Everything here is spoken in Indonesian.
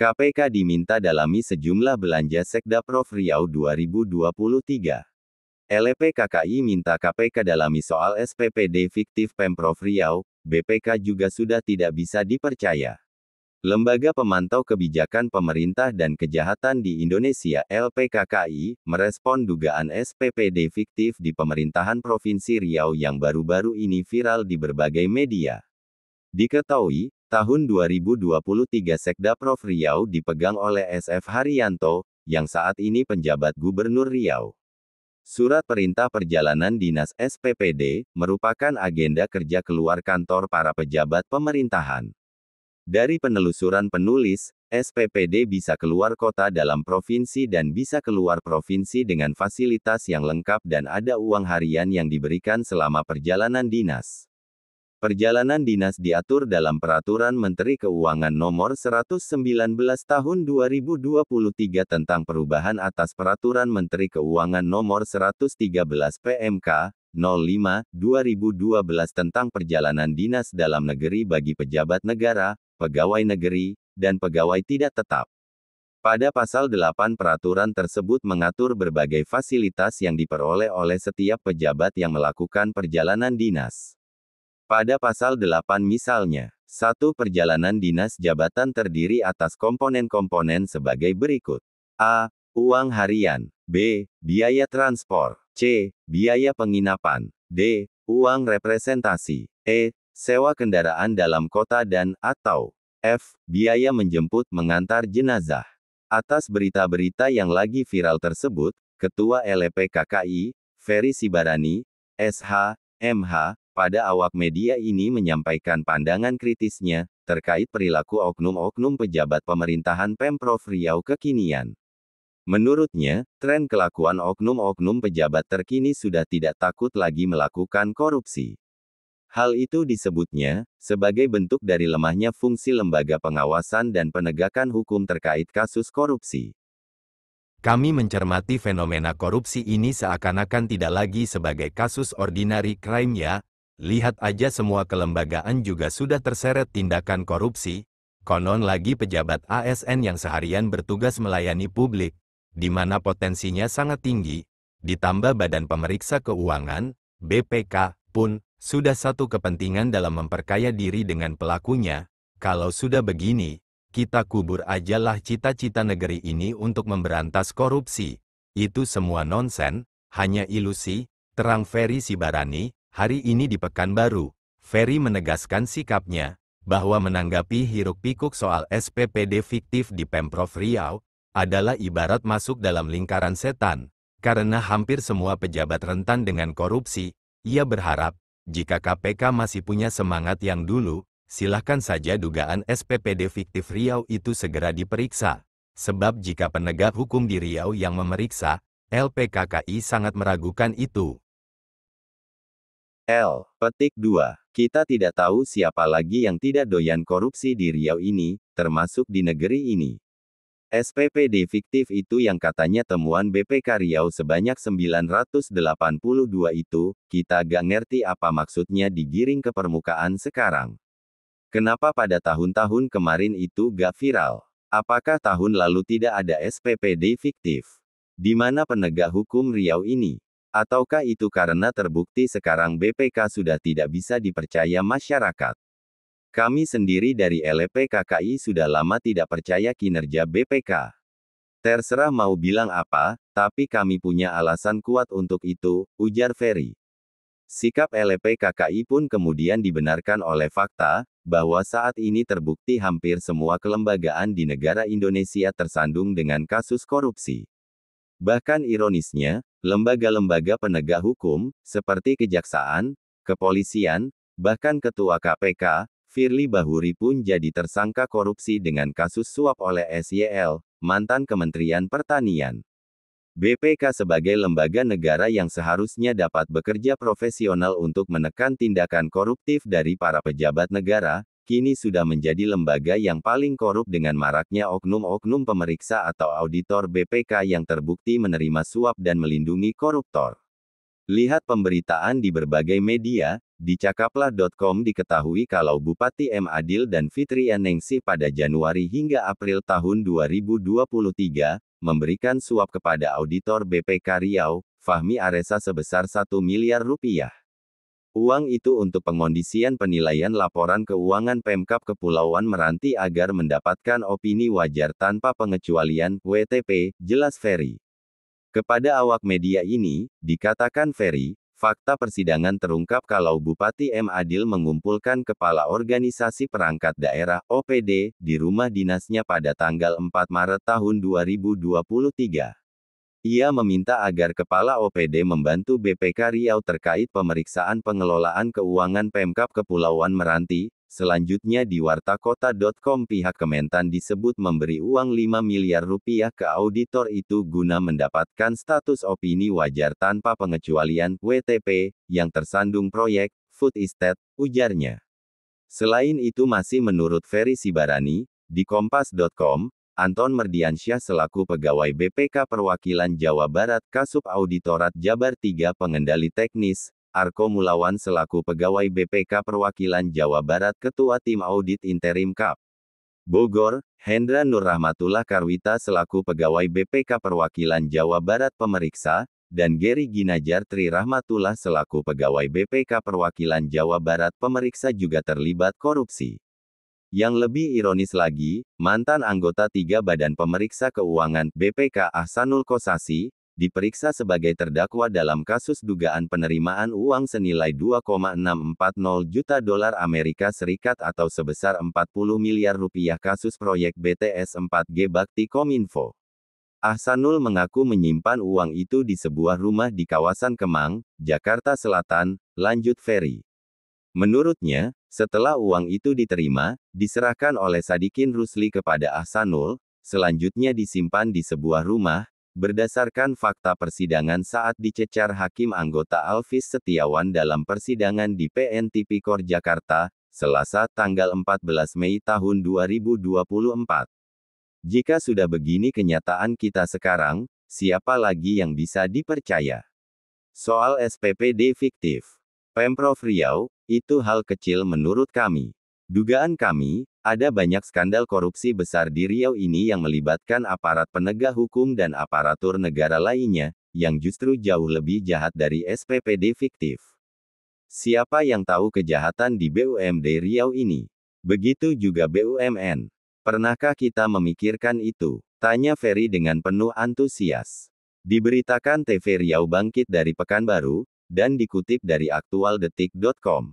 KPK diminta dalami sejumlah belanja Sekda Prof Riau 2023. LPKKI minta KPK dalami soal SPPD fiktif Pemprov Riau, BPK juga sudah tidak bisa dipercaya. Lembaga Pemantau Kebijakan Pemerintah dan Kejahatan di Indonesia (LPKKI) merespon dugaan SPPD fiktif di pemerintahan Provinsi Riau yang baru-baru ini viral di berbagai media. Diketahui, tahun 2023 Sekda Prof Riau dipegang oleh SF Haryanto, yang saat ini penjabat Gubernur Riau. Surat Perintah Perjalanan Dinas SPPD merupakan agenda kerja keluar kantor para pejabat pemerintahan. Dari penelusuran penulis, SPPD bisa keluar kota dalam provinsi dan bisa keluar provinsi dengan fasilitas yang lengkap dan ada uang harian yang diberikan selama perjalanan dinas. Perjalanan dinas diatur dalam Peraturan Menteri Keuangan Nomor 119 Tahun 2023 tentang perubahan atas Peraturan Menteri Keuangan Nomor 113 PMK 05/2012 tentang perjalanan dinas dalam negeri bagi pejabat negara, pegawai negeri, dan pegawai tidak tetap. Pada pasal 8 peraturan tersebut mengatur berbagai fasilitas yang diperoleh oleh setiap pejabat yang melakukan perjalanan dinas. Pada pasal 8 misalnya, 1. Perjalanan dinas jabatan terdiri atas komponen-komponen sebagai berikut. A. Uang harian. B. Biaya transport. C. Biaya penginapan. D. Uang representasi. E. Sewa kendaraan dalam kota dan atau F. Biaya menjemput mengantar jenazah. Atas berita-berita yang lagi viral tersebut, Ketua LPKKI, Ferry Sibarani, SH, MH, pada awak media ini menyampaikan pandangan kritisnya, terkait perilaku oknum-oknum pejabat pemerintahan Pemprov Riau kekinian. Menurutnya, tren kelakuan oknum-oknum pejabat terkini sudah tidak takut lagi melakukan korupsi. Hal itu disebutnya, sebagai bentuk dari lemahnya fungsi lembaga pengawasan dan penegakan hukum terkait kasus korupsi. Kami mencermati fenomena korupsi ini seakan-akan tidak lagi sebagai kasus ordinary crime ya. Lihat aja semua kelembagaan juga sudah terseret tindakan korupsi, konon lagi pejabat ASN yang seharian bertugas melayani publik, di mana potensinya sangat tinggi, ditambah Badan Pemeriksa Keuangan, BPK, pun, sudah satu kepentingan dalam memperkaya diri dengan pelakunya. Kalau sudah begini, kita kubur ajalah cita-cita negeri ini untuk memberantas korupsi. Itu semua nonsen, hanya ilusi, terang Ferry Sibarani. Hari ini di Pekanbaru, Ferry menegaskan sikapnya, bahwa menanggapi hiruk-pikuk soal SPPD fiktif di Pemprov Riau, adalah ibarat masuk dalam lingkaran setan, karena hampir semua pejabat rentan dengan korupsi. Ia berharap, jika KPK masih punya semangat yang dulu, silahkan saja dugaan SPPD fiktif Riau itu segera diperiksa. Sebab jika penegak hukum di Riau yang memeriksa, LPKKI sangat meragukan itu. Petik 2. Kita tidak tahu siapa lagi yang tidak doyan korupsi di Riau ini, termasuk di negeri ini. SPPD fiktif itu yang katanya temuan BPK Riau sebanyak 982 itu, kita gak ngerti apa maksudnya digiring ke permukaan sekarang. Kenapa pada tahun-tahun kemarin itu gak viral? Apakah tahun lalu tidak ada SPPD fiktif? Di mana penegak hukum Riau ini? Ataukah itu karena terbukti sekarang BPK sudah tidak bisa dipercaya masyarakat? Kami sendiri dari LPKKI sudah lama tidak percaya kinerja BPK. Terserah mau bilang apa, tapi kami punya alasan kuat untuk itu, ujar Ferry. Sikap LPKKI pun kemudian dibenarkan oleh fakta, bahwa saat ini terbukti hampir semua kelembagaan di negara Indonesia tersandung dengan kasus korupsi. Bahkan ironisnya, lembaga-lembaga penegak hukum, seperti kejaksaan, kepolisian, bahkan Ketua KPK, Firly Bahuri pun jadi tersangka korupsi dengan kasus suap oleh SYL, mantan Kementerian Pertanian. BPK sebagai lembaga negara yang seharusnya dapat bekerja profesional untuk menekan tindakan koruptif dari para pejabat negara, kini sudah menjadi lembaga yang paling korup dengan maraknya oknum-oknum pemeriksa atau auditor BPK yang terbukti menerima suap dan melindungi koruptor. Lihat pemberitaan di berbagai media, Di cakaplah.com diketahui kalau Bupati M. Adil dan Fitriya Ningsih pada Januari hingga April tahun 2023, memberikan suap kepada auditor BPK Riau, Fahmi Aresa sebesar 1 miliar rupiah. Uang itu untuk pengondisian penilaian laporan keuangan Pemkab Kepulauan Meranti agar mendapatkan opini wajar tanpa pengecualian, WTP, jelas Ferry. Kepada awak media ini, dikatakan Ferry, fakta persidangan terungkap kalau Bupati M. Adil mengumpulkan kepala organisasi perangkat daerah, OPD, di rumah dinasnya pada tanggal 4 Maret tahun 2023. Ia meminta agar Kepala OPD membantu BPK Riau terkait pemeriksaan pengelolaan keuangan Pemkab Kepulauan Meranti. Selanjutnya di wartakota.com pihak Kementan disebut memberi uang 5 miliar rupiah ke auditor itu guna mendapatkan status opini wajar tanpa pengecualian, WTP, yang tersandung proyek food estate, ujarnya. Selain itu masih menurut Ferry Sibarani, di kompas.com, Anton Merdiansyah selaku pegawai BPK Perwakilan Jawa Barat Kasub Auditorat Jabar 3 Pengendali Teknis, Arko Mulawan selaku pegawai BPK Perwakilan Jawa Barat Ketua Tim Audit Interim KAP Bogor, Hendra Nur Rahmatullah Karwita selaku pegawai BPK Perwakilan Jawa Barat Pemeriksa, dan Geri Ginajar Tri Rahmatullah selaku pegawai BPK Perwakilan Jawa Barat Pemeriksa juga terlibat korupsi. Yang lebih ironis lagi, mantan anggota 3 Badan Pemeriksa Keuangan BPK Ahsanul Kossasi, diperiksa sebagai terdakwa dalam kasus dugaan penerimaan uang senilai 2,640 juta dolar Amerika Serikat atau sebesar 40 miliar rupiah kasus proyek BTS 4G Bakti Kominfo. Ahsanul mengaku menyimpan uang itu di sebuah rumah di kawasan Kemang, Jakarta Selatan, lanjut Ferry. Menurutnya, setelah uang itu diterima, diserahkan oleh Sadikin Rusli kepada Ahsanul, selanjutnya disimpan di sebuah rumah, berdasarkan fakta persidangan saat dicecar Hakim anggota Alvis Setiawan dalam persidangan di PN Tipikor Jakarta, Selasa tanggal 14 Mei tahun 2024. Jika sudah begini kenyataan kita sekarang, siapa lagi yang bisa dipercaya? Soal SPPD fiktif Pemprov Riau, itu hal kecil menurut kami. Dugaan kami, ada banyak skandal korupsi besar di Riau ini yang melibatkan aparat penegak hukum dan aparatur negara lainnya, yang justru jauh lebih jahat dari SPPD fiktif. Siapa yang tahu kejahatan di BUMD Riau ini? Begitu juga BUMN. Pernahkah kita memikirkan itu? Tanya Ferry dengan penuh antusias. Diberitakan TV Riau Bangkit dari Pekanbaru, dan dikutip dari aktualdetik.com.